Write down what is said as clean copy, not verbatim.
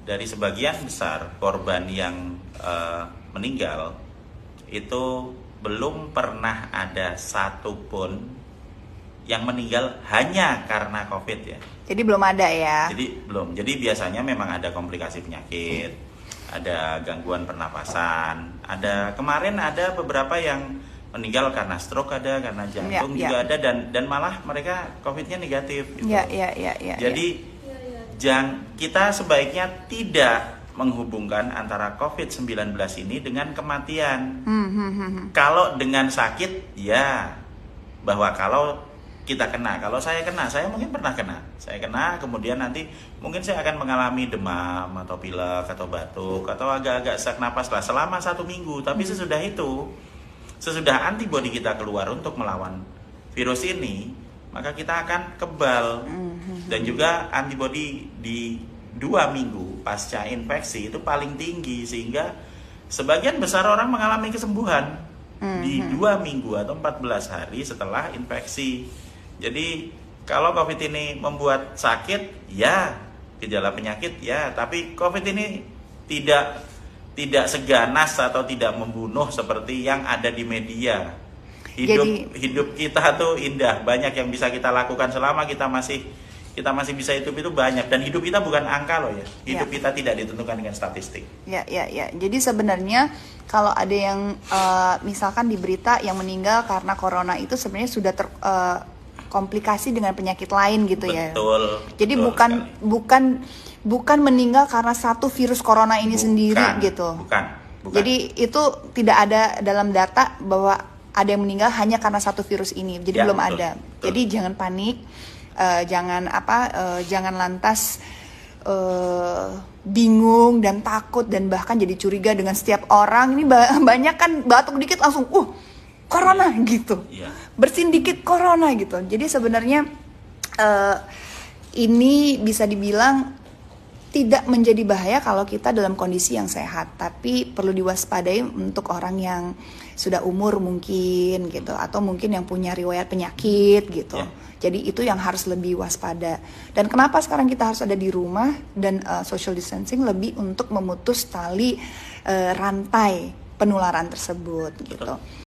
dari sebagian besar korban yang meninggal itu belum pernah ada satupun yang meninggal hanya karena COVID ya. Jadi belum ada ya? Jadi belum. Jadi biasanya memang ada komplikasi penyakit, ada gangguan pernapasan, kemarin ada beberapa yang meninggal karena stroke, ada karena jantung juga ada, dan malah mereka COVID-nya negatif. Gitu. Jadi kita sebaiknya tidak menghubungkan antara COVID-19 ini dengan kematian. Kalau dengan sakit, ya bahwa kalau kita kena, kalau saya kena, saya mungkin pernah kena. Saya kena, kemudian nanti mungkin saya akan mengalami demam atau pilek atau batuk atau agak-agak sesak napas lah selama 1 minggu. Tapi sesudah itu, sesudah antibodi kita keluar untuk melawan virus ini, maka kita akan kebal. Dan juga antibodi di 2 minggu pasca infeksi itu paling tinggi, sehingga sebagian besar orang mengalami kesembuhan di 2 minggu atau 14 hari setelah infeksi. Jadi kalau COVID ini membuat sakit, ya gejala penyakit ya, tapi COVID ini tidak seganas atau tidak membunuh seperti yang ada di media. Hidup kita tuh indah, banyak yang bisa kita lakukan selama kita masih bisa hidup itu banyak, dan hidup kita bukan angka loh ya. Hidup kita tidak ditentukan dengan statistik. Ya. Jadi sebenarnya kalau ada yang misalkan di berita yang meninggal karena corona itu sebenarnya sudah komplikasi dengan penyakit lain gitu ya. Betul. Jadi bukan meninggal karena satu virus corona ini sendiri gitu. Bukan. Jadi itu tidak ada dalam data bahwa ada yang meninggal hanya karena satu virus ini. Jadi belum betul, ada. Betul. Jadi jangan panik, jangan lantas bingung dan takut dan bahkan jadi curiga dengan setiap orang. Ini banyak kan batuk dikit langsung corona gitu. Bersin dikit corona gitu. Jadi sebenarnya ini bisa dibilang tidak menjadi bahaya kalau kita dalam kondisi yang sehat, tapi perlu diwaspadai untuk orang yang sudah umur mungkin gitu, atau mungkin yang punya riwayat penyakit gitu. Jadi itu yang harus lebih waspada. Dan kenapa sekarang kita harus ada di rumah dan social distancing lebih untuk memutus tali rantai penularan tersebut gitu.